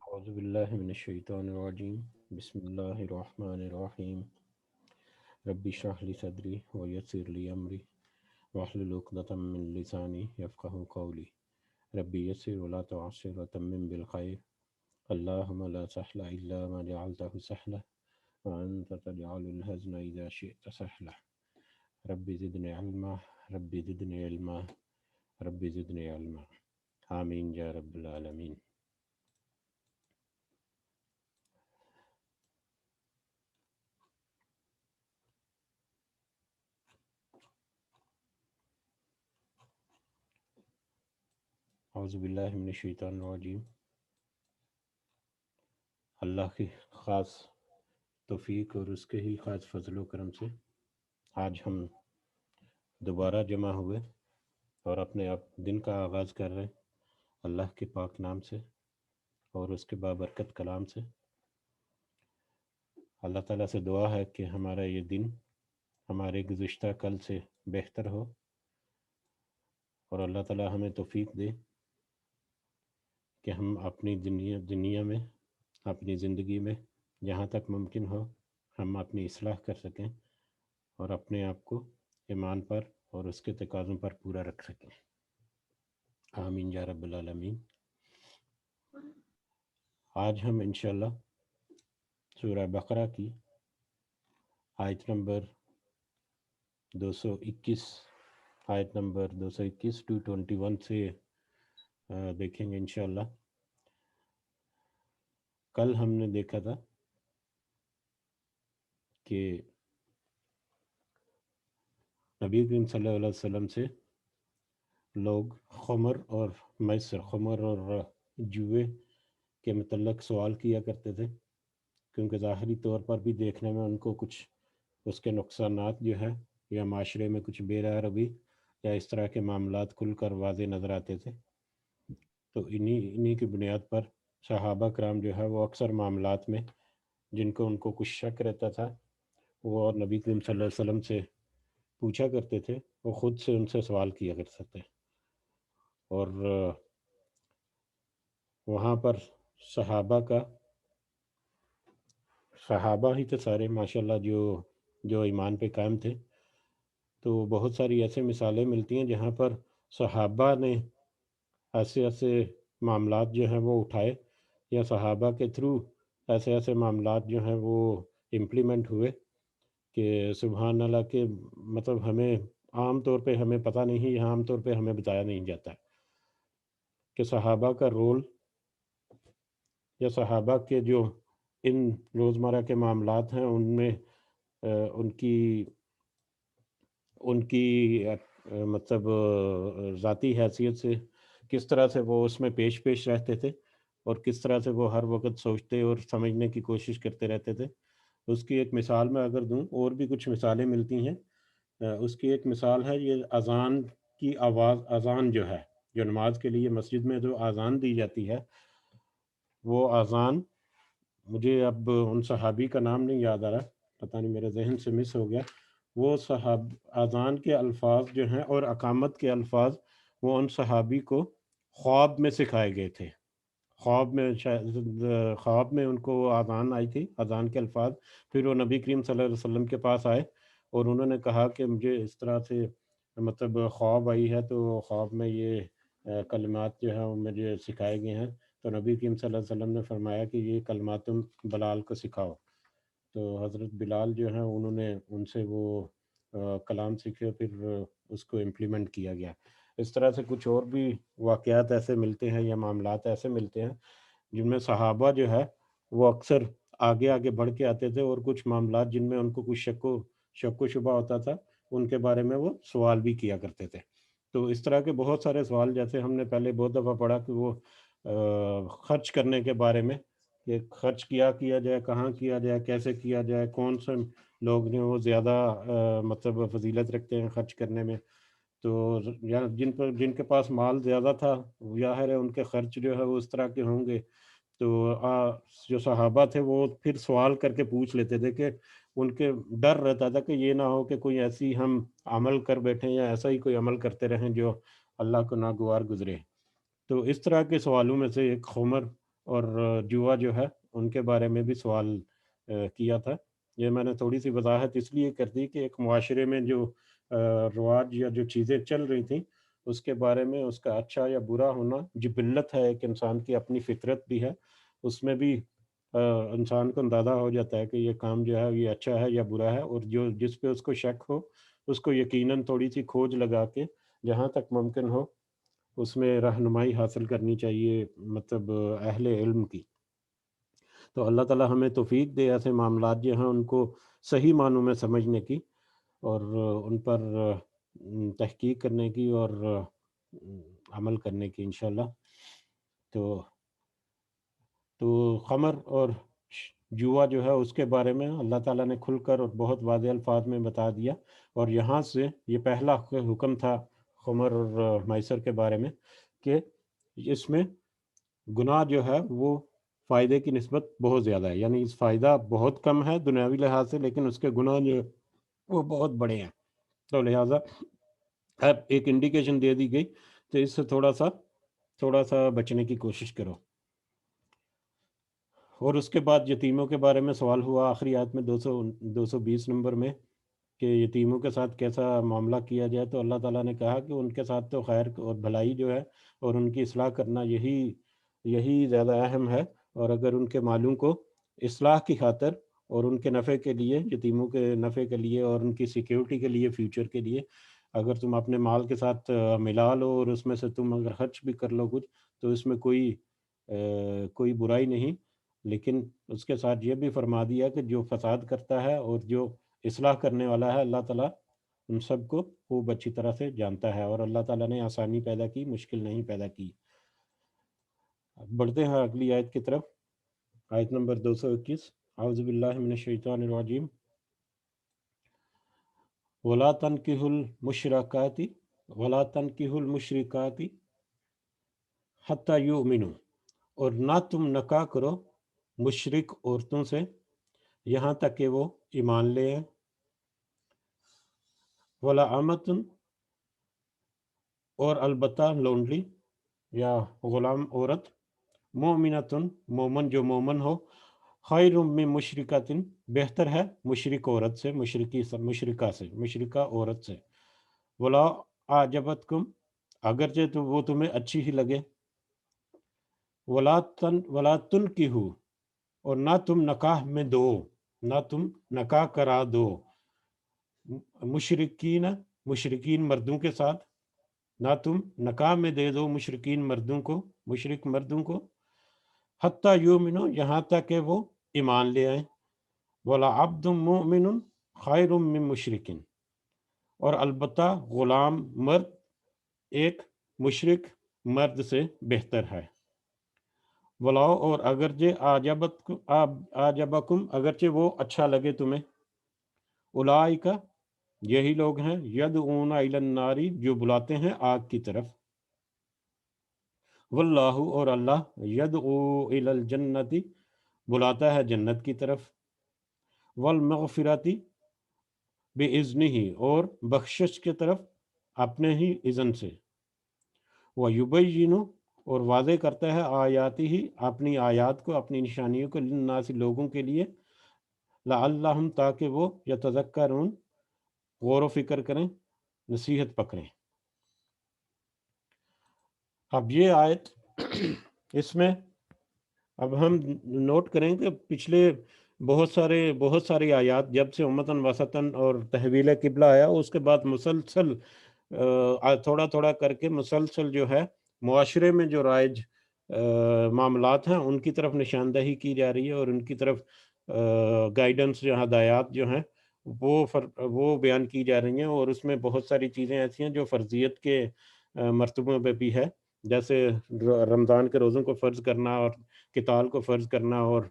اعوذ باللہ من الشیطان الرجیم بسم اللہ الرحمن الرحیم رب اشرح لی صدری ویسر لی امری واحلل عقدۃ من لسانی یفقہوا قولی رب یسر ولا تعسر وتمم بالخیر اللہم لا سہل الا ما جعلتہ سہلا وانت تجعل الحزن اذا شئت سہلا رب زدنی علما رب زدنی علما رب زدنی علما آمین یا رب العالمین۔ اعوذ باللہ من الشیطان الرجیم۔ اللہ کی خاص توفیق اور اس کے ہی خاص فضل و کرم سے آج ہم دوبارہ جمع ہوئے اور اپنے دن کا آغاز کر رہے ہیں اللہ کے پاک نام سے اور اس کے بابرکت کلام سے۔ اللہ تعالیٰ سے دعا ہے کہ ہمارا یہ دن ہمارے گزشتہ کل سے بہتر ہو، اور اللہ تعالیٰ ہمیں توفیق دے کہ ہم اپنی دنیا میں، اپنی زندگی میں جہاں تک ممکن ہو ہم اپنی اصلاح کر سکیں اور اپنے آپ کو ایمان پر اور اس کے تقاضوں پر پورا رکھ سکیں۔ آمین یا رب العالمین۔ آج ہم انشاءاللہ سورہ بقرہ کی آیت نمبر 221 ٹو 21 سے دیکھیں گے انشاءاللہ۔ کل ہم نے دیکھا تھا کہ نبی کریم صلی اللہ علیہ وسلم سے لوگ خمر اور میسر، خمر اور جوئے کے متعلق سوال کیا کرتے تھے، کیونکہ ظاہری طور پر بھی دیکھنے میں ان کو کچھ اس کے نقصانات جو ہے یا معاشرے میں کچھ بے روی یا اس طرح کے معاملات کھل کر واضح نظر آتے تھے۔ تو انہی کی بنیاد پر صحابہ کرام جو ہے وہ اکثر معاملات میں جن کو ان کو کچھ شک رہتا تھا وہ نبی کریم صلی اللہ علیہ وسلم سے پوچھا کرتے تھے، وہ خود سے ان سے سوال کیا کرتے تھے۔ اور وہاں پر صحابہ ہی تھے سارے ماشاءاللہ جو ایمان پہ قائم تھے۔ تو بہت ساری ایسے مثالیں ملتی ہیں جہاں پر صحابہ نے ایسے معاملات جو ہیں وہ اٹھائے، یا صحابہ کے تھرو ایسے معاملات جو ہیں وہ امپلیمنٹ ہوئے کہ سبحان اللہ کے مطلب ہمیں عام طور پہ ہمیں پتہ نہیں، عام طور پہ ہمیں بتایا نہیں جاتا کہ صحابہ کا رول یا صحابہ کے جو ان روزمرہ کے معاملات ہیں ان میں ان کی مطلب ذاتی حیثیت سے کس طرح سے وہ اس میں پیش رہتے تھے، اور کس طرح سے وہ ہر وقت سوچتے اور سمجھنے کی کوشش کرتے رہتے تھے۔ اس کی ایک مثال میں اگر دوں، اور بھی کچھ مثالیں ملتی ہیں۔ اس کی ایک مثال ہے یہ اذان کی آواز، اذان جو ہے، جو نماز کے لیے مسجد میں جو اذان دی جاتی ہے، وہ اذان مجھے اب ان صحابی کا نام نہیں یاد آ رہا، پتہ نہیں میرے ذہن سے مس ہو گیا۔ وہ اذان کے الفاظ جو ہیں اور اقامت کے الفاظ وہ ان صحابی کو خواب میں سکھائے گئے تھے۔ خواب میں ان کو اذان آئی تھی، اذان کے الفاظ۔ پھر وہ نبی کریم صلی اللہ علیہ وسلم کے پاس آئے اور انہوں نے کہا کہ مجھے اس طرح سے مطلب خواب آئی ہے، تو خواب میں یہ کلمات جو ہیں وہ مجھے سکھائے گئے ہیں۔ تو نبی کریم صلی اللہ علیہ وسلم نے فرمایا کہ یہ کلمات تم بلال کو سکھاؤ۔ تو حضرت بلال جو ہیں انہوں نے ان سے وہ کلام سیکھے، پھر اس کو امپلیمنٹ کیا گیا۔ اس طرح سے کچھ اور بھی واقعات ایسے ملتے ہیں یا معاملات ایسے ملتے ہیں جن میں صحابہ جو ہے وہ اکثر آگے بڑھ کے آتے تھے، اور کچھ معاملات جن میں ان کو کچھ شک و شبہ ہوتا تھا ان کے بارے میں وہ سوال بھی کیا کرتے تھے۔ تو اس طرح کے بہت سارے سوال، جیسے ہم نے پہلے بہت دفعہ پڑھا کہ وہ خرچ کرنے کے بارے میں، کہ خرچ کیا جائے، کہاں کیا جائے، کیسے کیا جائے، کون سے لوگ جو وہ زیادہ مطلب فضیلت رکھتے ہیں خرچ کرنے میں۔ تو یا جن کے پاس مال زیادہ تھا ظاہر ہے ان کے خرچ جو ہے وہ اس طرح کے ہوں گے۔ تو جو صحابہ تھے وہ پھر سوال کر کے پوچھ لیتے تھے کہ ان کے ڈر رہتا تھا کہ یہ نہ ہو کہ کوئی ایسی ہم عمل کر بیٹھیں یا ایسا ہی کوئی عمل کرتے رہیں جو اللہ کو ناگوار گزرے۔ تو اس طرح کے سوالوں میں سے ایک خمر اور جوا جو ہے ان کے بارے میں بھی سوال کیا تھا۔ یہ میں نے تھوڑی سی وضاحت اس لیے کر دی کہ ایک معاشرے میں جو رواج یا جو چیزیں چل رہی تھیں اس کے بارے میں اس کا اچھا یا برا ہونا جبلت ہے، ایک انسان کی اپنی فطرت بھی ہے، اس میں بھی انسان کو اندازہ ہو جاتا ہے کہ یہ کام جو ہے یہ اچھا ہے یا برا ہے، اور جو جس پہ اس کو شک ہو اس کو یقیناً تھوڑی سی کھوج لگا کے جہاں تک ممکن ہو اس میں رہنمائی حاصل کرنی چاہیے، مطلب اہل علم کی۔ تو اللہ تعالی ہمیں توفیق دے ایسے معاملات جو ہیں ان کو صحیح معنوں میں سمجھنے کی، اور ان پر تحقیق کرنے کی، اور عمل کرنے کی انشاءاللہ۔ تو خمر اور جوا جو ہے اس کے بارے میں اللہ تعالیٰ نے کھل کر اور بہت واضح الفاظ میں بتا دیا، اور یہاں سے یہ پہلا حکم تھا خمر اور میسر کے بارے میں کہ اس میں گناہ جو ہے وہ فائدے کی نسبت بہت زیادہ ہے، یعنی اس فائدہ بہت کم ہے دنیاوی لحاظ سے، لیکن اس کے گناہ جو ہے وہ بہت بڑے ہیں، تو لہٰذا اب ایک انڈیکیشن دے دی گئی، تو اس سے تھوڑا سا بچنے کی کوشش کرو۔ اور اس کے بعد یتیموں کے بارے میں سوال ہوا آخری آیت میں 220 نمبر میں کہ یتیموں کے ساتھ کیسا معاملہ کیا جائے، تو اللہ تعالیٰ نے کہا کہ ان کے ساتھ تو خیر اور بھلائی جو ہے اور ان کی اصلاح کرنا یہی زیادہ اہم ہے، اور اگر ان کے معلوم کو اصلاح کی خاطر اور ان کے نفع کے لیے، یتیموں کے نفع کے لیے اور ان کی سیکیورٹی کے لیے، فیوچر کے لیے، اگر تم اپنے مال کے ساتھ ملا لو اور اس میں سے تم اگر خرچ بھی کر لو کچھ، تو اس میں کوئی برائی نہیں، لیکن اس کے ساتھ یہ بھی فرما دیا کہ جو فساد کرتا ہے اور جو اصلاح کرنے والا ہے اللہ تعالیٰ ان سب کو خوب اچھی طرح سے جانتا ہے، اور اللہ تعالیٰ نے آسانی پیدا کی، مشکل نہیں پیدا کی۔ اب بڑھتے ہیں اگلی آیت کی طرف، آیت نمبر 221۔ اعوذ باللہ من الشیطان الرجیم۔ وَلَا تَنْكِحُوا الْمُشْرِكَاتِ حَتَّى يُؤْمِنُوا، اور نہ تم نکاح کرو مشرک عورتوں سے یہاں تک کہ وہ ایمان لے آئیں۔ وَلَا أَمَةٌ، اور البتہ لونڈلی یا غلام عورت، مؤمنۃ، مومن جو مومن ہو، خیر من مشرکۃ، بہتر ہے مشرک عورت سے، مشرکہ عورت سے، ولا اعجبتکم، اگرچہ تو وہ تمہیں اچھی ہی لگے، ولا تنکحوا، اور نہ تم نکاح میں دو، نہ تم نکاح کرا دو، مشرکین مردوں کے ساتھ، نہ تم نکاح میں دے دو مشرکین مردوں کو، مشرک مردوں کو، حتیٰ یؤمنوا، یہاں تک کہ وہ ایمان لے آئیں، وَلَعَبْدٌ مُؤْمِنٌ خَيْرٌ مِّن مُشْرِكٍ، اور البتہ غلام مرد ایک مشرک مرد سے بہتر ہے، ولاؤ، اور اگرچہ آجبکم، اگرچہ وہ اچھا لگے تمہیں، اولئک، یہی لوگ ہیں، یدعون الی النار، جو بلاتے ہیں آگ کی طرف، واللہ، اور اللہ، یدعو الی الجنت، بلاتا ہے جنت کی طرف، والمغفرت، باذنہ، اور بخشش کی طرف اپنے ہی اذن سے، ویبین، اور واضح کرتا ہے آیاتی ہی، اپنی آیات کو، اپنی نشانیوں کو، للناس، لوگوں کے لیے، لعلہم، تاکہ وہ یتذکرون، غور و فکر کریں، نصیحت پکڑیں۔ اب یہ آیت اس میں اب ہم نوٹ کریں کہ پچھلے بہت ساری آیات جب سے امتاً وسطاً اور تحویل قبلہ آیا، اس کے بعد مسلسل تھوڑا تھوڑا کر کے مسلسل جو ہے معاشرے میں جو رائج معاملات ہیں ان کی طرف نشاندہی کی جا رہی ہے، اور ان کی طرف گائیڈنس جو ہدایات جو ہیں وہ بیان کی جا رہی ہیں، اور اس میں بہت ساری چیزیں ایسی ہیں جو فرضیت کے مرتبوں پہ بھی ہے، جیسے رمضان کے روزوں کو فرض کرنا، اور قتال کو فرض کرنا، اور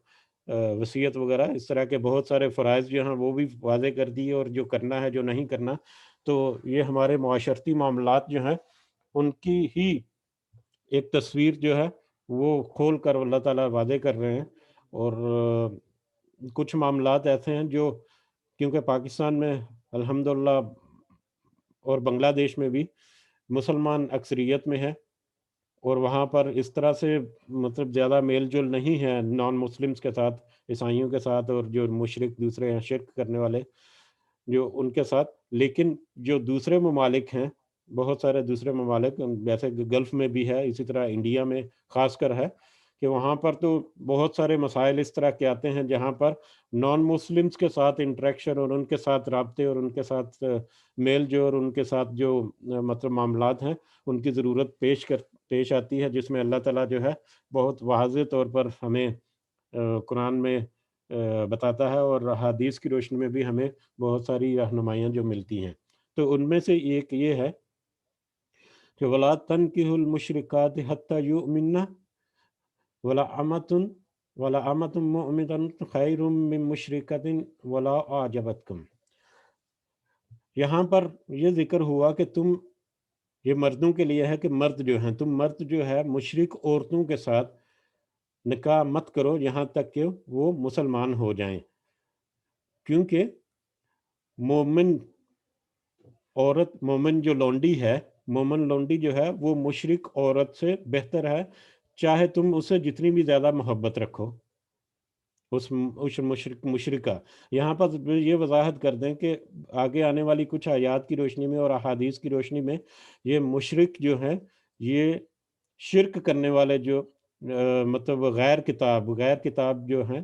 وصیت وغیرہ، اس طرح کے بہت سارے فرائض جو ہیں وہ بھی واضح کر دیے، اور جو کرنا ہے جو نہیں کرنا، تو یہ ہمارے معاشرتی معاملات جو ہیں ان کی ہی ایک تصویر جو ہے وہ کھول کر اللہ تعالیٰ واضح کر رہے ہیں، اور کچھ معاملات ایسے ہیں جو، کیونکہ پاکستان میں الحمدللہ اور بنگلہ دیش میں بھی مسلمان اکثریت میں ہے، اور وہاں پر اس طرح سے مطلب زیادہ میل جول نہیں ہے نان مسلمس کے ساتھ، عیسائیوں کے ساتھ، اور جو مشرک دوسرے ہیں شرک کرنے والے جو ان کے ساتھ۔ لیکن جو دوسرے ممالک ہیں، بہت سارے دوسرے ممالک جیسے گلف میں بھی ہے، اسی طرح انڈیا میں خاص کر ہے کہ وہاں پر تو بہت سارے مسائل اس طرح کے آتے ہیں جہاں پر نان مسلمس کے ساتھ انٹریکشن اور ان کے ساتھ رابطے اور ان کے ساتھ میل جو اور ان کے ساتھ جو مطلب معاملات ہیں ان کی ضرورت پیش آتی ہے، جس میں اللہ تعالیٰ جو ہے بہت واضح طور پر ہمیں قرآن میں بتاتا ہے، اور احادیث کی روشنی میں بھی ہمیں بہت ساری رہنمائیاں جو ملتی ہیں۔ تو ان میں سے ایک یہ ہے کہ وَلَا تَنكِحُوا الْمُشْرِكَاتِ حَتَّى يُؤْمِنَّ وَلَأَمَةٌ مُؤْمِنَةٌ خَيْرٌ مِّن مُشْرِكَةٍ وَلَوْ أَعْجَبَتْكُمْ۔ یہاں پر یہ ذکر ہوا کہ تم، یہ مردوں کے لیے ہے کہ مرد جو ہیں، تم مرد جو ہے مشرک عورتوں کے ساتھ نکاح مت کرو یہاں تک کہ وہ مسلمان ہو جائیں، کیونکہ مومن عورت، مومن جو لونڈی ہے، مومن لونڈی جو ہے وہ مشرک عورت سے بہتر ہے، چاہے تم اسے جتنی بھی زیادہ محبت رکھو، اس مشرکہ۔ یہاں پر یہ وضاحت کر دیں کہ آگے آنے والی کچھ آیات کی روشنی میں اور احادیث کی روشنی میں یہ مشرک جو ہیں، یہ شرک کرنے والے جو مطلب غیر کتاب جو ہیں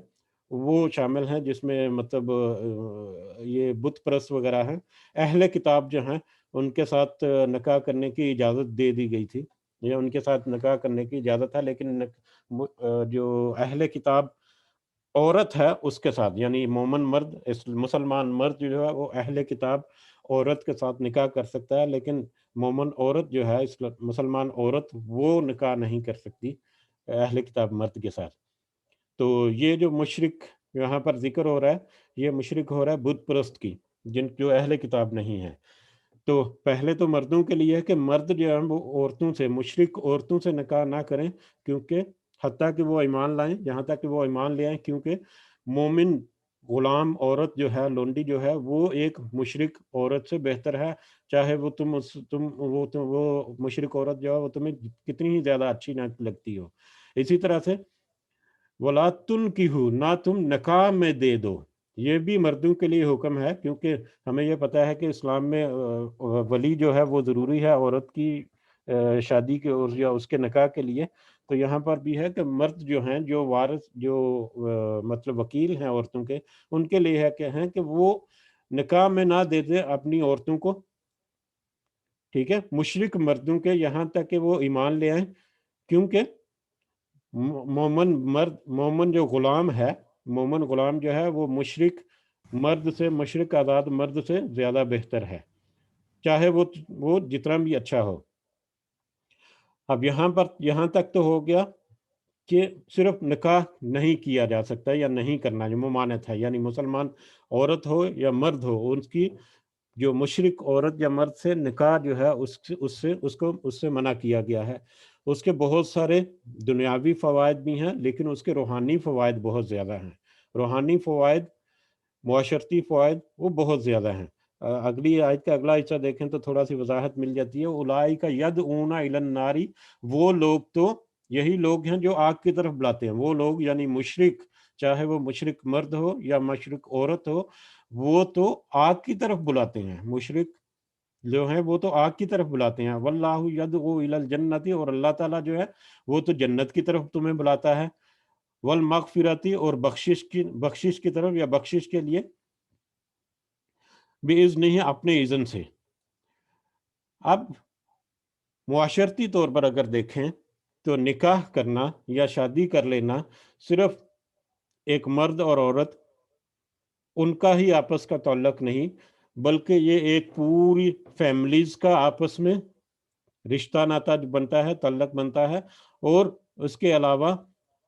وہ شامل ہیں، جس میں مطلب یہ بت پرست وغیرہ ہیں۔ اہل کتاب جو ہیں ان کے ساتھ نکاح کرنے کی اجازت دے دی گئی تھی، یا ان کے ساتھ نکاح کرنے کی اجازت ہے، لیکن جو اہل کتاب عورت ہے اس کے ساتھ، یعنی مومن مرد، مسلمان مرد جو ہے وہ اہل کتاب عورت کے ساتھ نکاح کر سکتا ہے، لیکن مومن عورت جو ہے مسلمان عورت وہ نکاح نہیں کر سکتی اہل کتاب مرد کے ساتھ۔ تو یہ جو مشرک یہاں پر ذکر ہو رہا ہے، یہ مشرک ہو رہا ہے بت پرست کی، جو اہل کتاب نہیں ہے۔ تو پہلے تو مردوں کے لیے ہے کہ مرد جو ہے وہ عورتوں سے، مشرک عورتوں سے نکاح نہ کریں، کیونکہ حتیٰ کہ وہ ایمان لائیں، جہاں تک کہ وہ ایمان لے آئیں، کیونکہ مومن غلام عورت جو ہے، لونڈی جو ہے، وہ ایک مشرک عورت سے بہتر ہے، چاہے وہ مشرک عورت جو ہے وہ تمہیں کتنی ہی زیادہ اچھی نہ لگتی ہو۔ اسی طرح سے وَلَا تُنْكِحُوا، نہ تم نکاح میں دے دو، یہ بھی مردوں کے لیے حکم ہے، کیونکہ ہمیں یہ پتہ ہے کہ اسلام میں ولی جو ہے وہ ضروری ہے عورت کی شادی کے یا اس کے نکاح کے لیے۔ تو یہاں پر بھی ہے کہ مرد جو ہیں، جو وارث، جو مطلب وکیل ہیں عورتوں کے، ان کے لیے ہے کہ وہ نکاح میں نہ دے دیں اپنی عورتوں کو، ٹھیک ہے، مشرک مردوں کے، یہاں تک کہ وہ ایمان لے آئیں، کیونکہ مومن جو غلام ہے، مومن غلام جو ہے وہ مشرک آزاد مرد سے زیادہ بہتر ہے، چاہے وہ جتنا بھی اچھا ہو۔ اب یہاں تک تو ہو گیا کہ صرف نکاح نہیں کیا جا سکتا یا نہیں کرنا، جو ممانعت ہے، یعنی مسلمان عورت ہو یا مرد ہو، اس کی جو مشرک عورت یا مرد سے نکاح جو ہے اس سے منع کیا گیا ہے۔ اس کے بہت سارے دنیاوی فوائد بھی ہیں، لیکن اس کے روحانی فوائد بہت زیادہ ہیں، روحانی فوائد، معاشرتی فوائد وہ بہت زیادہ ہیں۔ اگلی آیت کا اگلا حصہ دیکھیں تو تھوڑا سی وضاحت مل جاتی ہے۔ اولئک یدعون الی النار، وہ لوگ تو یہی لوگ ہیں جو آگ کی طرف بلاتے ہیں، وہ لوگ یعنی مشرک، چاہے وہ مشرک مرد ہو یا مشرک عورت ہو، وہ تو آگ کی طرف بلاتے ہیں، مشرک جو ہیں وہ تو آگ کی طرف بلاتے ہیں۔ واللہ یدعو الی الجنت، اور اللہ تعالیٰ جو ہے وہ تو جنت کی طرف تمہیں بلاتا ہے، والمغفرت، اور بخشش کی طرف، یا بخشش کے لیے، باذنہ، اپنے اذن سے۔ اب معاشرتی طور پر اگر دیکھیں تو نکاح کرنا یا شادی کر لینا صرف ایک مرد اور عورت ان کا ہی آپس کا تعلق نہیں، بلکہ یہ ایک پوری فیملیز کا آپس میں رشتہ ناتا بنتا ہے، تعلق بنتا ہے، اور اس کے علاوہ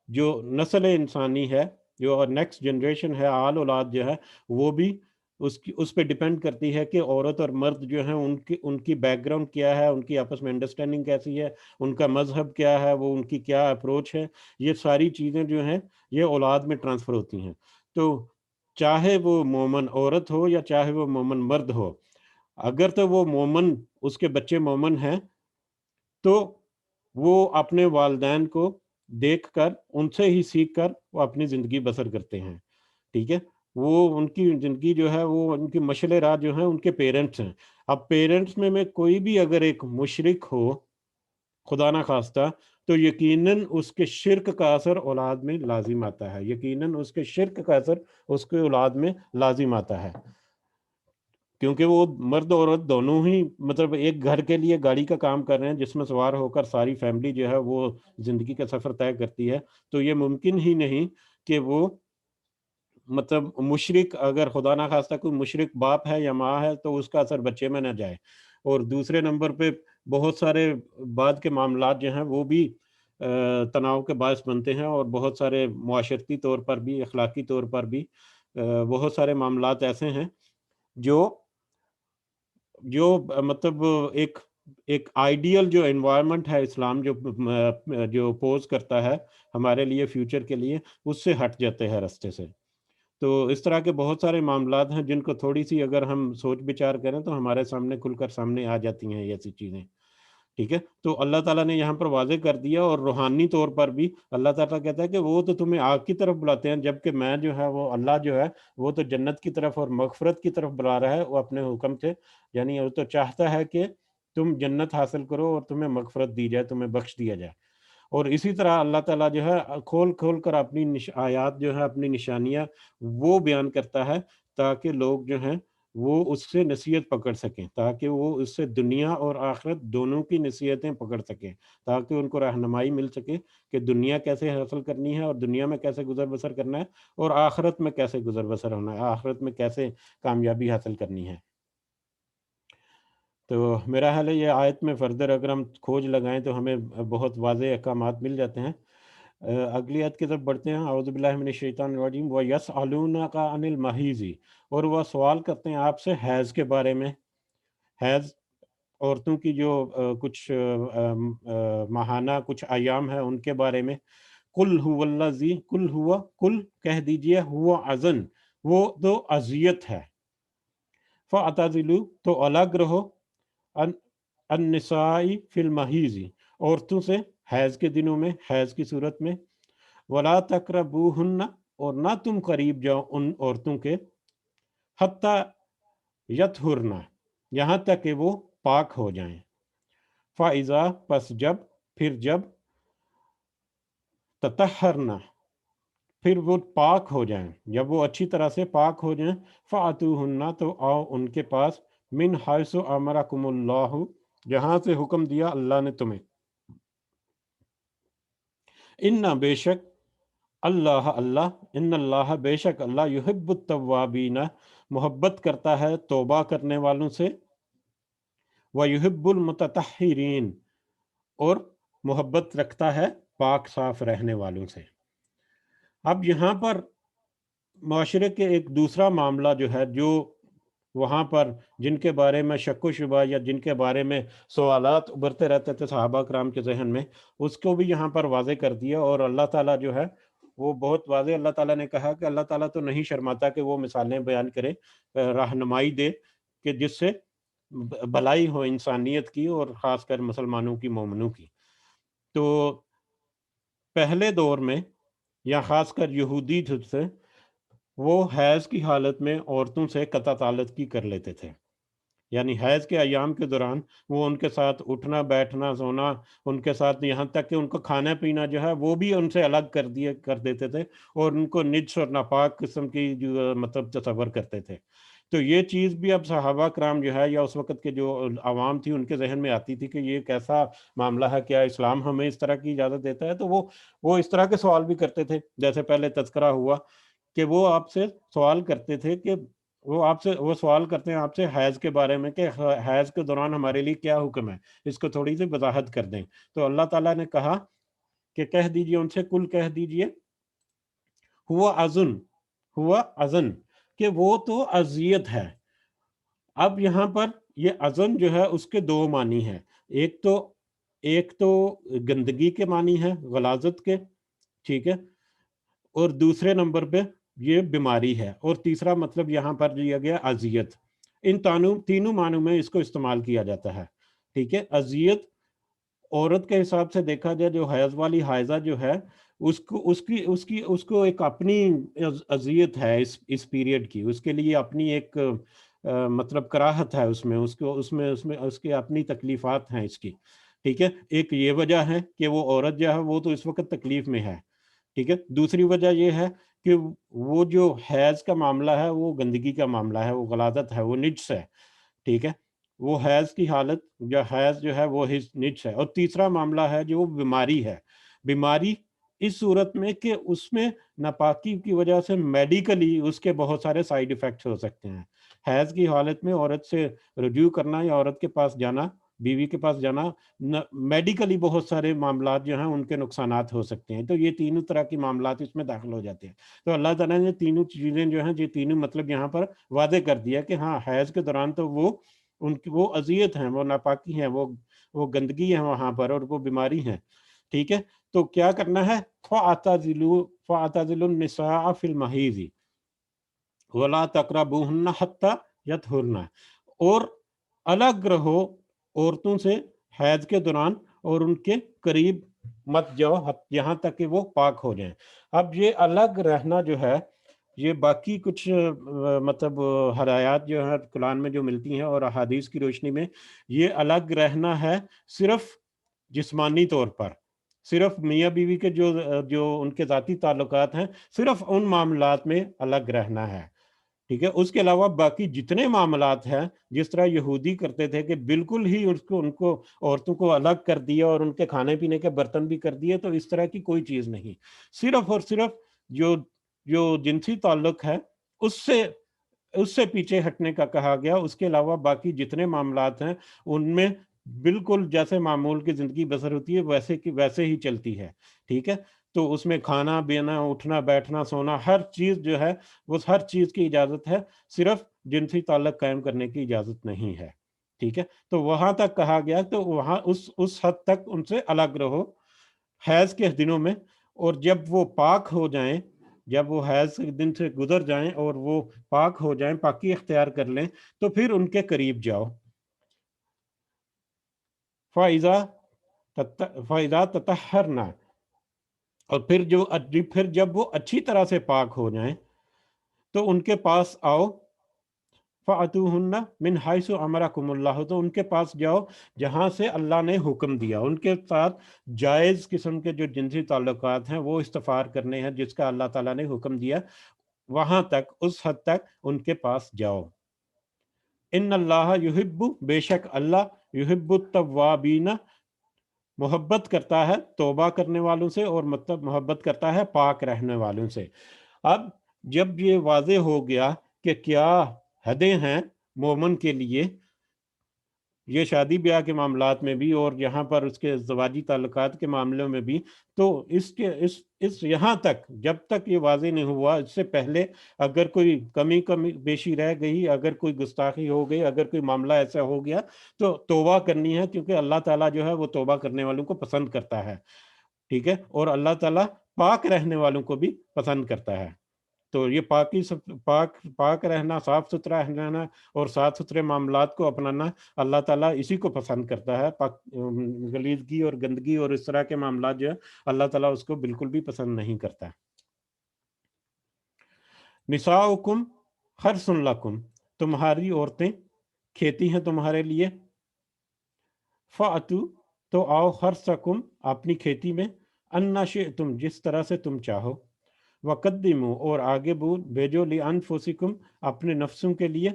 جو نسل انسانی ہے، جو نیکسٹ جنریشن ہے، آل اولاد جو ہے، وہ بھی اس پہ ڈیپینڈ کرتی ہے کہ عورت اور مرد جو ہیں ان کی بیک گراؤنڈ کیا ہے، ان کی آپس میں انڈرسٹینڈنگ کیسی ہے، ان کا مذہب کیا ہے، وہ ان کی کیا اپروچ ہے، یہ ساری چیزیں جو ہیں یہ اولاد میں ٹرانسفر ہوتی ہیں۔ تو چاہے وہ مومن عورت ہو یا چاہے وہ مومن مرد ہو، اگر تو وہ مومن، اس کے بچے مومن ہیں، تو وہ اپنے والدین کو دیکھ کر ان سے ہی سیکھ کر وہ اپنی زندگی بسر کرتے ہیں، ٹھیک ہے؟ وہ ان کی زندگی جو ہے وہ ان کی مشعل راہ جو ہیں ان کے پیرنٹس ہیں۔ اب پیرنٹس میں کوئی بھی اگر ایک مشرک ہو خدا نہ خواستہ، تو یقیناً اس کے شرک کا اثر اولاد میں لازم آتا ہے، یقیناً اس کے شرک کا اثر اس کے اولاد میں لازم آتا ہے، کیونکہ وہ مرد اور عورت دونوں ہی مطلب ایک گھر کے لیے گاڑی کا کام کر رہے ہیں جس میں سوار ہو کر ساری فیملی جو ہے وہ زندگی کا سفر طے کرتی ہے، تو یہ ممکن ہی نہیں کہ وہ مطلب مشرک، اگر خدا نہ خواستہ کوئی مشرک باپ ہے یا ماں ہے تو اس کا اثر بچے میں نہ جائے۔ اور دوسرے نمبر پہ بہت سارے بعد کے معاملات جو ہیں وہ بھی تناؤ کے باعث بنتے ہیں، اور بہت سارے معاشرتی طور پر بھی، اخلاقی طور پر بھی بہت سارے معاملات ایسے ہیں جو جو مطلب ایک آئیڈیل جو انوائرمنٹ ہے اسلام جو پوز کرتا ہے ہمارے لیے فیوچر کے لیے، اس سے ہٹ جاتے ہیں رستے سے۔ تو اس طرح کے بہت سارے معاملات ہیں جن کو تھوڑی سی اگر ہم سوچ بچار کریں تو ہمارے سامنے کھل کر سامنے آ جاتی ہیں یہ ایسی چیزیں، ٹھیک ہے؟ تو اللہ تعالیٰ نے یہاں پر واضح کر دیا، اور روحانی طور پر بھی اللہ تعالیٰ کہتا ہے کہ وہ تو تمہیں آگ کی طرف بلاتے ہیں، جبکہ میں جو ہے وہ اللہ جو ہے وہ تو جنت کی طرف اور مغفرت کی طرف بلا رہا ہے وہ اپنے حکم سے، یعنی وہ تو چاہتا ہے کہ تم جنت حاصل کرو اور تمہیں مغفرت دی جائے، تمہیں بخش دیا جائے۔ اور اسی طرح اللہ تعالیٰ جو ہے کھول کھول کر اپنی آیات جو ہے، اپنی نشانیاں وہ بیان کرتا ہے تاکہ لوگ جو ہیں وہ اس سے نصیحت پکڑ سکیں، تاکہ وہ اس سے دنیا اور آخرت دونوں کی نصیحتیں پکڑ سکیں، تاکہ ان کو رہنمائی مل سکے کہ دنیا کیسے حاصل کرنی ہے اور دنیا میں کیسے گزر بسر کرنا ہے، اور آخرت میں کیسے گزر بسر ہونا ہے، آخرت میں کیسے کامیابی حاصل کرنی ہے۔ تو میرا حال ہے یہ آیت میں فردر اگر ہم کھوج لگائیں تو ہمیں بہت واضح احکامات مل جاتے ہیں۔ اگلی آیت کی طرف بڑھتے ہیں۔ اعوذ باللہ من الشیطان الرجیم وَيَسْأَلُونَكَ عَنِ الْمَحِيضِ، اور وہ سوال کرتے ہیں آپ سے حیض کے بارے میں، حیض عورتوں کی جو کچھ ماہانہ کچھ ایام ہے ان کے بارے میں۔ قُلْ هُوَ الَّذِي، قُلْ هُوَ، قُلْ کہہ دیجئے، ہوا اذن، وہ تو اذیت ہے، فَاعْتَزِلُوا تو الگ رہو، ان النساء فی المحیض عورتوں سے حیض کے دنوں میں، حیض کی صورت میں، ولا تقربوہن اور نہ تم قریب جاؤ ان عورتوں کے، حتی یطہرن یہاں تک کہ وہ پاک ہو جائیں، فاذا پس جب، پھر جب، تطہرن پھر وہ پاک ہو جائیں، جب وہ اچھی طرح سے پاک ہو جائیں، فاتوہن تو آؤ ان کے پاس، من حیث امرکم اللہ جہاں سے حکم دیا اللہ نے تمہیں، ان بے شک اللہ ان اللہ بے شک اللہ یحب التوابین محبت کرتا ہے توبہ کرنے والوں سے، ویحب المتطہرین اور محبت رکھتا ہے پاک صاف رہنے والوں سے۔ اب یہاں پر معاشرے کے ایک دوسرا معاملہ جو ہے، جو وہاں پر جن کے بارے میں شک و شبہ یا جن کے بارے میں سوالات ابھرتے رہتے تھے صحابہ کرام کے ذہن میں، اس کو بھی یہاں پر واضح کر دیا، اور اللہ تعالیٰ جو ہے وہ بہت واضح اللہ تعالیٰ نے کہا کہ اللہ تعالیٰ تو نہیں شرماتا کہ وہ مثالیں بیان کرے، رہنمائی دے کہ جس سے بھلائی ہو انسانیت کی، اور خاص کر مسلمانوں کی، مومنوں کی۔ تو پہلے دور میں یا خاص کر یہودی سے وہ حیض کی حالت میں عورتوں سے قطع تعلق کی کر لیتے تھے، یعنی حیض کے ایام کے دوران وہ ان کے ساتھ اٹھنا بیٹھنا سونا، ان کے ساتھ یہاں تک کہ ان کو کھانا پینا جو ہے وہ بھی ان سے الگ کر دیتے تھے، اور ان کو نجس اور ناپاک قسم کی جو مطلب تصور کرتے تھے۔ تو یہ چیز بھی اب صحابہ کرام جو ہے یا اس وقت کے جو عوام تھی ان کے ذہن میں آتی تھی کہ یہ کیسا معاملہ ہے، کیا اسلام ہمیں اس طرح کی اجازت دیتا ہے؟ تو وہ اس طرح کے سوال بھی کرتے تھے، جیسے پہلے تذکرہ ہوا کہ وہ آپ سے سوال کرتے تھے کہ وہ سوال کرتے ہیں آپ سے حیض کے بارے میں کہ حیض کے دوران ہمارے لیے کیا حکم ہے، اس کو تھوڑی سی وضاحت کر دیں۔ تو اللہ تعالیٰ نے کہا کہ کہہ دیجئے ان سے، کل کہہ دیجئے، ہوا اذن کہ وہ تو اذیت ہے۔ اب یہاں پر یہ اذن جو ہے اس کے دو معنی ہیں، ایک تو گندگی کے معنی ہے، غلاظت کے، ٹھیک ہے، اور دوسرے نمبر پہ یہ بیماری ہے، اور تیسرا مطلب یہاں پر دیا گیا اذیت۔ ان تینوں معنوں میں اس کو استعمال کیا جاتا ہے، ٹھیک ہے۔ اذیت عورت کے حساب سے دیکھا جائے جو حیض والی حائضہ جو ہے اس کو ایک اپنی اذیت ہے اس پیریڈ کی، اس کے لیے اپنی ایک مطلب کراہت ہے اس میں، اس کے اپنی تکلیفات ہیں اس کی، ٹھیک ہے۔ ایک یہ وجہ ہے کہ وہ عورت جو ہے وہ تو اس وقت تکلیف میں ہے، ٹھیک ہے۔ دوسری وجہ یہ ہے کہ وہ جو حیض کا معاملہ ہے وہ گندگی کا معاملہ ہے، وہ غلاظت ہے، وہ نجس ہے، ٹھیک ہے۔ وہ حیض کی حالت یا حیض جو ہے وہ نجس ہے۔ اور تیسرا معاملہ ہے جو بیماری ہے، بیماری اس صورت میں کہ اس میں ناپاکی کی وجہ سے میڈیکلی اس کے بہت سارے سائیڈ ایفیکٹس ہو سکتے ہیں۔ حیض کی حالت میں عورت سے رجوع کرنا یا عورت کے پاس جانا، بیوی کے پاس جانا، میڈیکلی بہت سارے معاملات جو ہیں ان کے نقصانات ہو سکتے ہیں، تو یہ تینوں طرح کی معاملات اس میں داخل ہو جاتے ہیں۔ تو اللہ تعالیٰ نے تینوں چیزیں جو ہیں، یہ تینوں مطلب یہاں پر واضح کر دیا کہ ہاں حیض کے دوران تو وہ اذیت ہیں، وہ ناپاکی ہیں، وہ گندگی ہے وہاں پر، اور وہ بیماری ہیں، ٹھیک ہے۔ تو کیا کرنا ہے؟ فَاعْتَزِلُوا النِّسَاءَ فِي الْمَحِيضِ وَلَا تَقْرَبُوهُنَّ حَتَّى يَطْهُرْنَ، اور الگ رہو عورتوں سے حیض کے دوران، اور ان کے قریب مت جاؤ یہاں تک کہ وہ پاک ہو جائیں۔ اب یہ الگ رہنا جو ہے، یہ باقی کچھ مطلب ہدایات جو ہیں قرآن میں جو ملتی ہیں اور احادیث کی روشنی میں، یہ الگ رہنا ہے صرف جسمانی طور پر، صرف میاں بیوی کے جو ان کے ذاتی تعلقات ہیں، صرف ان معاملات میں الگ رہنا ہے، ٹھیک ہے۔ اس کے علاوہ باقی جتنے معاملات ہیں، جس طرح یہودی کرتے تھے کہ بالکل ہی ان کو عورتوں کو الگ کر دیا اور ان کے کھانے پینے کے برتن بھی کر دیے، تو اس طرح کی کوئی چیز نہیں، صرف اور صرف جو جنسی تعلق ہے اس سے پیچھے ہٹنے کا کہا گیا۔ اس کے علاوہ باقی جتنے معاملات ہیں ان میں بالکل جیسے معمول کی زندگی بسر ہوتی ہے ویسے ہی چلتی ہے، ٹھیک ہے۔ تو اس میں کھانا پینا، اٹھنا بیٹھنا سونا، ہر چیز جو ہے وہ ہر چیز کی اجازت ہے، صرف جنسی تعلق قائم کرنے کی اجازت نہیں ہے، ٹھیک ہے۔ تو وہاں تک کہا گیا، تو وہاں اس حد تک ان سے الگ رہو حیض کے دنوں میں، اور جب وہ پاک ہو جائیں، جب وہ حیض کے دن سے گزر جائیں اور وہ پاک ہو جائیں، پاکی اختیار کر لیں، تو پھر ان کے قریب جاؤ۔ فَإِذَا تَطَهَّرْنَ، اور پھر جب وہ اچھی طرح سے پاک ہو جائیں تو ان کے پاس آؤ۔ فَأْتُوهُنَّ مِنْ حَيْثُ أَمَرَكُمُ اللَّهُ، تو ان کے پاس جاؤ جہاں سے اللہ نے حکم دیا۔ ان کے ساتھ جائز قسم کے جو جنسی تعلقات ہیں وہ استفار کرنے ہیں جس کا اللہ تعالیٰ نے حکم دیا، وہاں تک، اس حد تک ان کے پاس جاؤ۔ ان اللہ یحب، بے شک اللہ، یحب التوابین، محبت کرتا ہے توبہ کرنے والوں سے، اور مطلب محبت کرتا ہے پاک رہنے والوں سے۔ اب جب یہ واضح ہو گیا کہ کیا حدیں ہیں مومن کے لیے، یہ شادی بیاہ کے معاملات میں بھی اور یہاں پر اس کے زواجی تعلقات کے معاملوں میں بھی، تو اس یہاں تک جب تک یہ واضح نہیں ہوا، اس سے پہلے اگر کوئی کمی بیشی رہ گئی، اگر کوئی گستاخی ہو گئی، اگر کوئی معاملہ ایسا ہو گیا، تو توبہ کرنی ہے، کیونکہ اللہ تعالیٰ جو ہے وہ توبہ کرنے والوں کو پسند کرتا ہے، ٹھیک ہے۔ اور اللہ تعالیٰ پاک رہنے والوں کو بھی پسند کرتا ہے۔ تو یہ پاک رہنا، صاف ستھرا رہنا اور صاف ستھرے معاملات کو اپنانا، اللہ تعالیٰ اسی کو پسند کرتا ہے۔ غلیظگی اور گندگی اور اس طرح کے معاملات جو ہے اللہ تعالیٰ اس کو بالکل بھی پسند نہیں کرتا۔ نساؤکم حرث لکم، تمہاری عورتیں کھیتی ہیں تمہارے لیے۔ فَأْتُوا، تو آؤ، حرثکم، اپنی کھیتی میں، اَنَّ شِئْتُم، جس طرح سے تم چاہو۔ وَقَدِّمُوا، اور آگے بھیجو، لِأَنفُسِکم، اپنے نفسوں کے لیے۔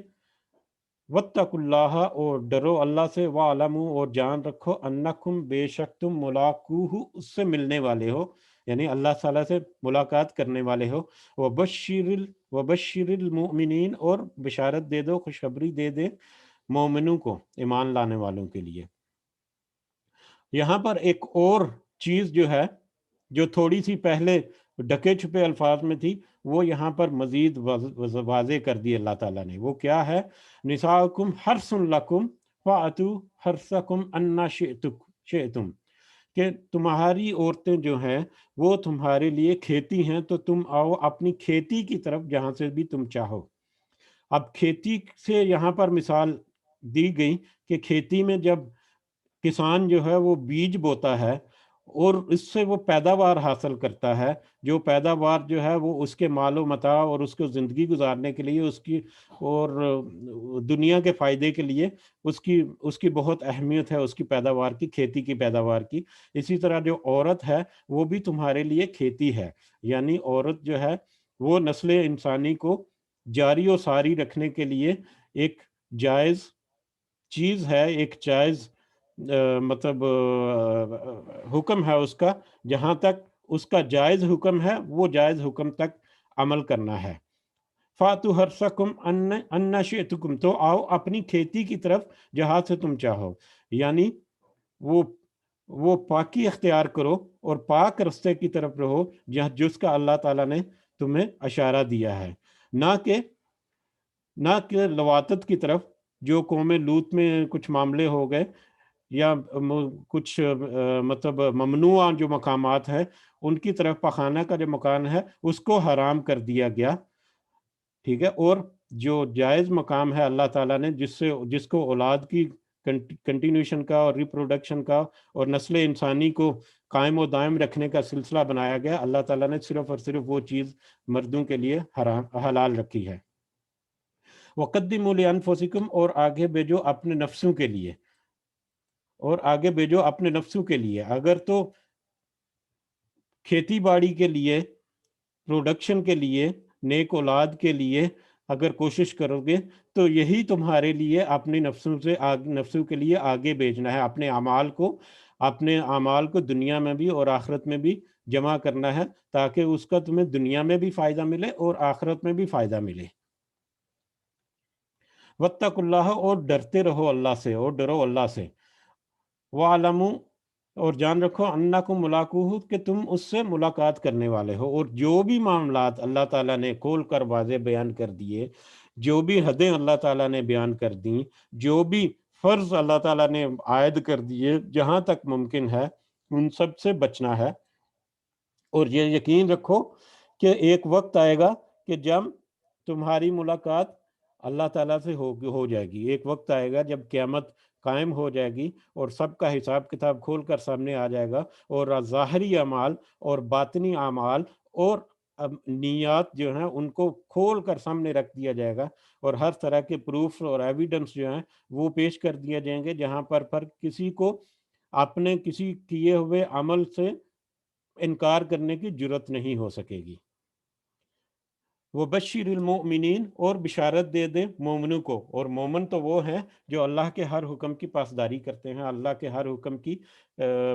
وَاتَّقُوا اللَّهَ، اور ڈرو اللہ سے۔ وَاعْلَمُوا، اور جان رکھو، أَنَّکُم، بے شک تم، ملاقوہ، اس سے ملنے والے ہو، یعنی اللہ تعالیٰ سے ملاقات کرنے والے ہو۔ وَبَشِّرِ الْمُؤْمِنِينَ، اور بشارت دے دو، خوشخبری دے دے مومنوں کو، ایمان لانے والوں کے لیے۔ یہاں پر ایک اور چیز جو ہے، جو تھوڑی سی پہلے ڈھکے چھپے الفاظ میں تھی، وہ یہاں پر مزید واضح کر دی اللہ تعالیٰ نے۔ وہ کیا ہے؟ نساؤکم حرث لکم فأتوا حرثکم انا شئتم، کہ تمہاری عورتیں جو ہیں وہ تمہارے لیے کھیتی ہیں، تو تم آؤ اپنی کھیتی کی طرف جہاں سے بھی تم چاہو۔ اب کھیتی سے یہاں پر مثال دی گئی کہ کھیتی میں جب کسان جو ہے وہ بیج بوتا ہے اور اس سے وہ پیداوار حاصل کرتا ہے، جو پیداوار جو ہے وہ اس کے مال و متاع اور اس کو زندگی گزارنے کے لیے اس کی اور دنیا کے فائدے کے لیے اس کی بہت اہمیت ہے، اس کی پیداوار کی، کھیتی کی پیداوار کی۔ اسی طرح جو عورت ہے وہ بھی تمہارے لیے کھیتی ہے، یعنی عورت جو ہے وہ نسل انسانی کو جاری و ساری رکھنے کے لیے ایک جائز چیز ہے، ایک جائز مطلب حکم ہے اس کا، جہاں تک اس کا جائز حکم ہے وہ جائز حکم تک عمل کرنا ہے۔ فاتو ہرسکم ان شئتکم، تو آؤ اپنی کھیتی کی طرف جہاں سے تم چاہو، یعنی وہ وہ پاکی اختیار کرو اور پاک رستے کی طرف رہو جس کا اللہ تعالیٰ نے تمہیں اشارہ دیا ہے، نہ کہ لواطت کی طرف، جو قوم لوط میں کچھ معاملے ہو گئے، یا کچھ مطلب ممنوع جو مقامات ہیں ان کی طرف پخانہ کا جو مکان ہے اس کو حرام کر دیا گیا، ٹھیک ہے۔ اور جو جائز مقام ہے اللہ تعالیٰ نے جس کو اولاد کی کنٹینیوشن کا اور ریپروڈکشن کا اور نسل انسانی کو قائم و دائم رکھنے کا سلسلہ بنایا گیا، اللہ تعالیٰ نے صرف اور صرف وہ چیز مردوں کے لیے حلال رکھی ہے۔ وَقَدِّمُوا لِأَنفُسِكُمْ، اور آگے بھیجو اپنے نفسوں کے لیے، اگر تو کھیتی باڑی کے لیے، پروڈکشن کے لیے، نیک اولاد کے لیے اگر کوشش کرو گے تو یہی تمہارے لیے اپنی نفسوں کے لیے آگے بھیجنا ہے، اپنے اعمال کو دنیا میں بھی اور آخرت میں بھی جمع کرنا ہے، تاکہ اس کا تمہیں دنیا میں بھی فائدہ ملے اور آخرت میں بھی فائدہ ملے۔ وَاتَّقُوا اللَّهَ، اور ڈرتے رہو اللہ سے، اور ڈرو اللہ سے۔ وَاعْلَمُوا، اور جان رکھو، انکم ملاقوہ، کہ تم اس سے ملاقات کرنے والے ہو، اور جو بھی معاملات اللہ تعالیٰ نے کھول کر واضح بیان کر دیے، جو بھی حدیں اللہ تعالیٰ نے بیان کر دیں، جو بھی فرض اللہ تعالیٰ نے عائد کر دیے، جہاں تک ممکن ہے ان سب سے بچنا ہے۔ اور یہ یقین رکھو کہ ایک وقت آئے گا کہ جب تمہاری ملاقات اللہ تعالیٰ سے ہو جائے گی، ایک وقت آئے گا جب قیامت قائم ہو جائے گی اور سب کا حساب کتاب کھول کر سامنے آ جائے گا، اور ظاہری اعمال اور باطنی اعمال اور نیات جو ہیں ان کو کھول کر سامنے رکھ دیا جائے گا، اور ہر طرح کے پروف اور ایویڈنس جو ہیں وہ پیش کر دیے جائیں گے، جہاں پر کسی کو اپنے کسی کیے ہوئے عمل سے انکار کرنے کی جرت نہیں ہو سکے گی۔ وَبَشِّرِ الْمُؤْمِنِينَ، اور بشارت دے دے مومنوں کو، اور مومن تو وہ ہیں جو اللہ کے ہر حکم کی پاسداری کرتے ہیں، اللہ کے ہر حکم کی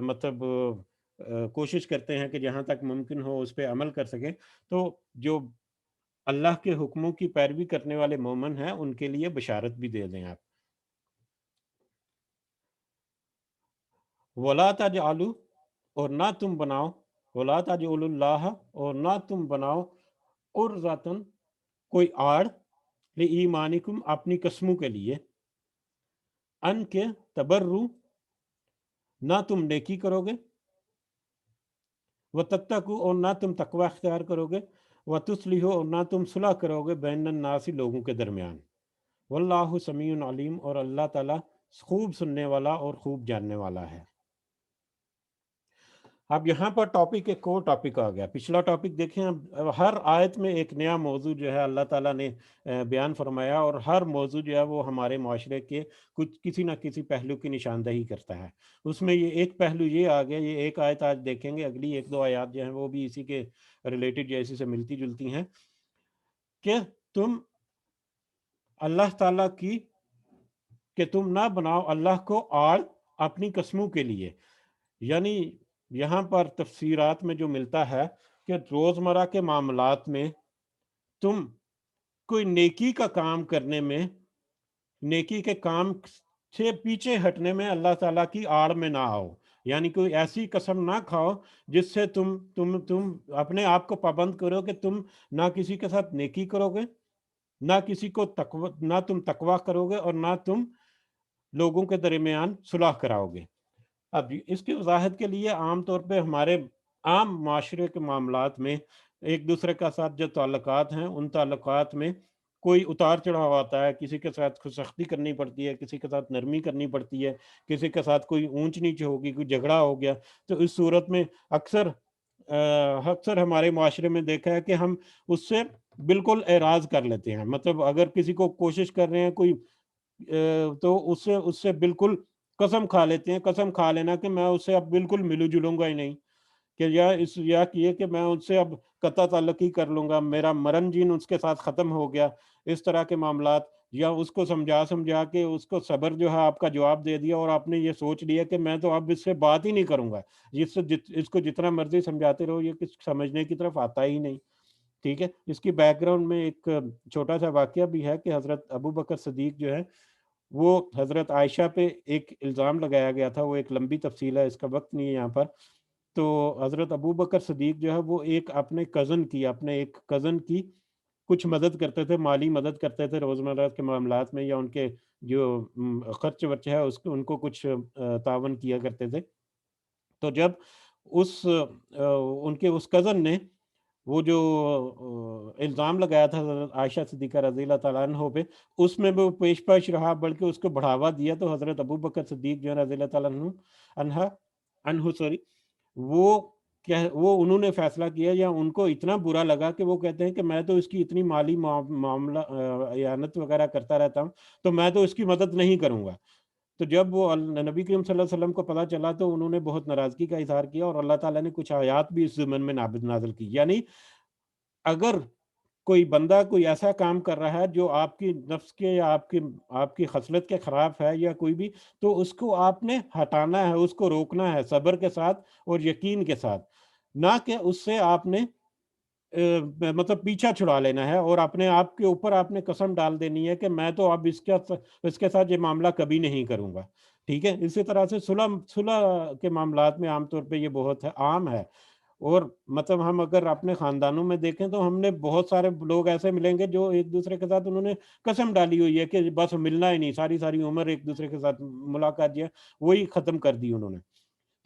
مطلب کوشش کرتے ہیں کہ جہاں تک ممکن ہو اس پہ عمل کر سکیں، تو جو اللہ کے حکموں کی پیروی کرنے والے مومن ہیں ان کے لیے بشارت بھی دے دیں آپ۔ وَلَا تَجْعَلُوا، اور نہ تم بناؤ، وَلَا تَجْعَلُوا اللَّهَ، اور نہ تم بناؤ، عُرْضَةً، کوئی آڑ، لِایمانکم، اپنی قسموں کے لیے، ان کے تبرو، نہ تم نیکی کرو گے، وَتَتَّقُوا، اور نہ تم تقوی اختیار کرو گے، وَتُصْلِحُوا، اور نہ تم صلح کرو گے بین الناس، لوگوں کے درمیان۔ واللہ سمیع علیم، اور اللہ تعالیٰ خوب سننے والا اور خوب جاننے والا ہے۔ اب یہاں پر ٹاپک ایک اور ٹاپک آ گیا، پچھلا ٹاپک دیکھیں، اب ہر آیت میں ایک نیا موضوع جو ہے اللہ تعالیٰ نے بیان فرمایا، اور ہر موضوع جو ہے وہ ہمارے معاشرے کے کسی نہ کسی پہلو کی نشاندہی کرتا ہے۔ اس میں یہ ایک پہلو یہ آ گیا، یہ ایک آیت آج دیکھیں گے، اگلی ایک دو آیات جو ہیں وہ بھی اسی کے ریلیٹڈ یا اسی سے ملتی جلتی ہیں، کہ تم اللہ تعالیٰ کی، کہ تم نہ بناؤ اللہ کو آڑ اپنی قسموں کے لیے، یعنی یہاں پر تفسیرات میں جو ملتا ہے کہ روزمرہ کے معاملات میں تم کوئی نیکی کا کام کرنے میں، نیکی کے کام سے پیچھے ہٹنے میں اللہ تعالیٰ کی آڑ میں نہ آؤ، یعنی کوئی ایسی قسم نہ کھاؤ جس سے تم اپنے آپ کو پابند کرو کہ تم نہ کسی کے ساتھ نیکی کرو گے، نہ تم تقوی کرو گے، اور نہ تم لوگوں کے درمیان صلح کراؤ گے۔ اب اس کی وضاحت کے لیے عام طور پہ ہمارے عام معاشرے کے معاملات میں ایک دوسرے کا ساتھ جو تعلقات ہیں ان تعلقات میں کوئی اتار چڑھاؤ آتا ہے، کسی کے ساتھ سختی کرنی پڑتی ہے، کسی کے ساتھ نرمی کرنی پڑتی ہے، کسی کے ساتھ کوئی اونچ نیچ ہوگی، کوئی جھگڑا ہو گیا، تو اس صورت میں اکثر اکثر ہمارے معاشرے میں دیکھا ہے کہ ہم اس سے بالکل اعراض کر لیتے ہیں. مطلب اگر کسی کو کوشش کر رہے ہیں کوئی تو اس سے بالکل قسم کھا لیتے ہیں، قسم کھا لینا کہ میں اس سے اب بالکل ملوں جلوں گا ہی نہیں، کہ یا یہ کہ میں ان سے اب قطع تعلق ہی کر لوں گا، میرا مرن جین اس کے ساتھ ختم ہو گیا. اس طرح کے معاملات، یا اس کو سمجھا کے اس کو صبر جو ہے آپ کا جواب دے دیا اور آپ نے یہ سوچ لیا کہ میں تو اب اس سے بات ہی نہیں کروں گا، اس کو جتنا مرضی سمجھاتے رہو یہ کچھ سمجھنے کی طرف آتا ہی نہیں. ٹھیک ہے. اس کی بیک گراؤنڈ میں ایک چھوٹا سا واقعہ بھی ہے کہ حضرت ابو بکر صدیق جو ہے وہ حضرت عائشہ پہ ایک الزام لگایا گیا تھا. وہ ایک لمبی تفصیل ہے، اس کا وقت نہیں ہے یہاں پر. تو حضرت ابو بکر صدیق جو ہے وہ اپنے ایک کزن کی کچھ مدد کرتے تھے، مالی مدد کرتے تھے روزمرہ کے معاملات میں، یا ان کے جو خرچ ورچ ہے ان کو کچھ تعاون کیا کرتے تھے. تو جب ان کے اس کزن نے وہ جو الزام لگایا تھا حضرت عائشہ صدیقہ رضی اللہ تعالیٰ عنہ پہ، اس میں وہ پیش پیش رہا بلکہ اس کو بڑھاوا دیا. تو حضرت ابو بکر صدیق جو ہے رضی اللہ تعالیٰ عنہ سوری، وہ انہوں نے فیصلہ کیا، یا ان کو اتنا برا لگا کہ وہ کہتے ہیں کہ میں تو اس کی اتنی مالی معاملہ اعانت وغیرہ کرتا رہتا ہوں، تو میں تو اس کی مدد نہیں کروں گا. تو جب وہ نبی کریم صلی اللہ علیہ وسلم کو پتہ چلا تو انہوں نے بہت ناراضگی کا اظہار کیا، اور اللہ تعالیٰ نے کچھ آیات بھی اس ضمن میں نازل کی. یعنی اگر کوئی بندہ کوئی ایسا کام کر رہا ہے جو آپ کی نفس کے یا آپ کی خصلت کے خلاف ہے یا کوئی بھی، تو اس کو آپ نے ہٹانا ہے، اس کو روکنا ہے صبر کے ساتھ اور یقین کے ساتھ، نہ کہ اس سے آپ نے مطلب پیچھا چھڑا لینا ہے اور اپنے آپ کے اوپر آپ نے قسم ڈال دینی ہے کہ میں تو اب اس کے ساتھ یہ معاملہ کبھی نہیں کروں گا. ٹھیک ہے. اسی طرح سے صلح کے معاملات میں عام طور پہ یہ بہت عام ہے. اور مطلب ہم اگر اپنے خاندانوں میں دیکھیں تو ہم نے بہت سارے لوگ ایسے ملیں گے جو ایک دوسرے کے ساتھ انہوں نے قسم ڈالی ہوئی ہے کہ بس ملنا ہی نہیں، ساری عمر ایک دوسرے کے ساتھ ملاقات جو ہے وہی ختم کر دی انہوں نے.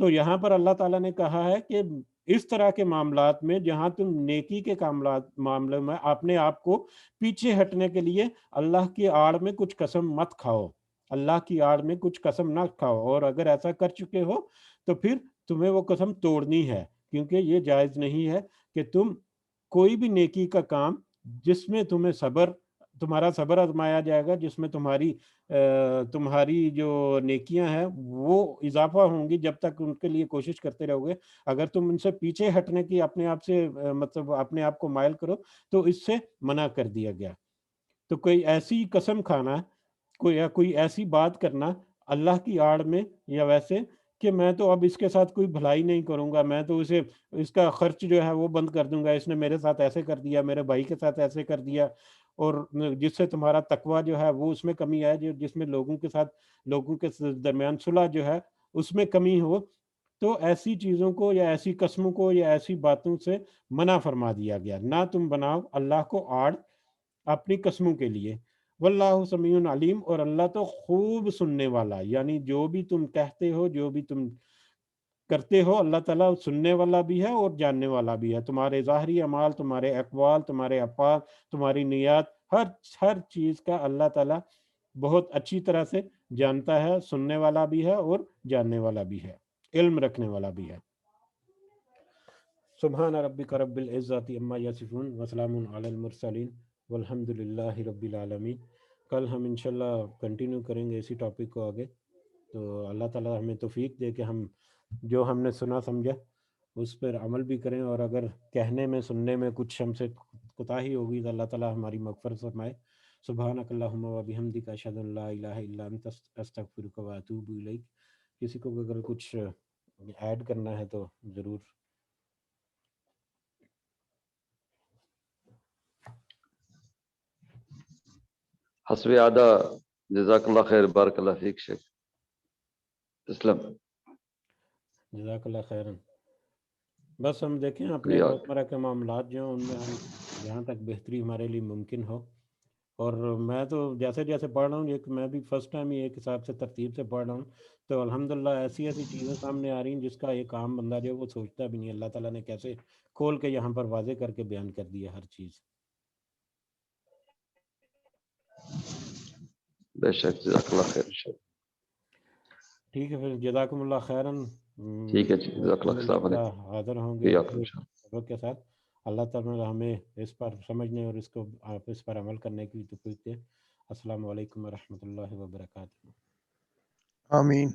تو یہاں پر اللہ تعالیٰ نے کہا ہے کہ اس طرح کے معاملات میں جہاں تم نیکی کے معاملے میں اپنے آپ کو پیچھے ہٹنے کے لیے اللہ کی آڑ میں کچھ قسم مت کھاؤ، اللہ کی آڑ میں کچھ قسم نہ کھاؤ، اور اگر ایسا کر چکے ہو تو پھر تمہیں وہ قسم توڑنی ہے، کیونکہ یہ جائز نہیں ہے کہ تم کوئی بھی نیکی کا کام جس میں تمہارا صبر آزمایا جائے گا، جس میں تمہاری جو نیکیاں ہیں وہ اضافہ ہوں گی جب تک ان کے لیے کوشش کرتے رہو گے. اگر تم ان سے پیچھے ہٹنے کی اپنے آپ سے مطلب اپنے آپ کو مائل کرو تو اس سے منع کر دیا گیا. تو کوئی ایسی قسم کھانا کوئی ایسی بات کرنا اللہ کی آڑ میں یا ویسے کہ میں تو اب اس کے ساتھ کوئی بھلائی نہیں کروں گا، میں تو اس کا خرچ جو ہے وہ بند کر دوں گا، اس نے میرے ساتھ ایسے کر دیا، میرے بھائی کے ساتھ ایسے کر دیا، اور جس سے تمہارا تقویٰ جو ہے وہ اس میں کمی آئے، جس میں لوگوں کے درمیان صلح جو ہے اس میں کمی ہو، تو ایسی چیزوں کو یا ایسی قسموں کو یا ایسی باتوں سے منع فرما دیا گیا. نہ تم بناؤ اللہ کو آڑ اپنی قسموں کے لیے. واللہ سمیع علیم، اور اللہ تو خوب سننے والا، یعنی جو بھی تم کہتے ہو، جو بھی تم کرتے ہو، اللہ تعالیٰ سننے والا بھی ہے اور جاننے والا بھی ہے. تمہارے ظاہری اعمال، تمہارے اقوال، تمہارے افعال، تمہاری نیات، ہر چیز کا اللہ تعالیٰ بہت اچھی طرح سے جانتا ہے، سننے والا بھی ہے اور جاننے والا بھی ہے، علم رکھنے والا بھی ہے. سبحان ربک رب العزت عما یصفون وسلام علی المرسلین والحمد للہ رب العالمین. کل ہم انشاءاللہ کنٹینیو کریں گے اسی ٹاپک کو آگے. تو اللہ تعالیٰ ہمیں توفیق دے کہ ہم نے سنا سمجھا اس پر عمل بھی کریں، اور اگر کہنے میں سننے میں کچھ ہم سے کوتاہی ہوگی تو اللہ تعالیٰ ہماری مغفرت فرمائے. سبحانک اللہم و بحمدک اشہد ان لا الہ الا انت استغفرک و اتوب الیک. کسی کو اگر کچھ ایڈ کرنا ہے تو ضرور. حسب عادہ. جزاک اللہ خیر، بارک اللہ فیک شیخ. تسلم. جزاک اللہ خیرن. بس ہم دیکھیں اپنے روزمرہ کے معاملات جو ہیں ان میں ہم جہاں تک بہتری ہمارے لیے ممکن ہو. اور میں تو جیسے پڑھ رہا ہوں، میں بھی فرسٹ ٹائم ہی ایک حساب سے ترتیب سے پڑھ رہا ہوں، تو الحمدللہ ایسی چیزیں سامنے آ رہی ہیں جس کا ایک عام بندہ جو ہے وہ سوچتا بھی نہیں. اللہ تعالیٰ نے کیسے کھول کے یہاں پر واضح کر کے بیان کر دیا ہر چیز. بے شک جزاک اللہ خیر انشاءاللہ. ٹھیک ہے پھر جزاکم اللہ خیراً. ٹھیک ہے جی جزاک اللہ الحمد السلام للہ علیکم. حاضر ہوں گے فیاکم اگلے انشاءاللہ. سبق کے ساتھ. اللہ تعالیٰ ہمیں اس پر سمجھنے اور اس پر عمل کرنے کی توفیق دے. السلام علیکم ورحمۃ اللہ وبرکاتہ. آمین.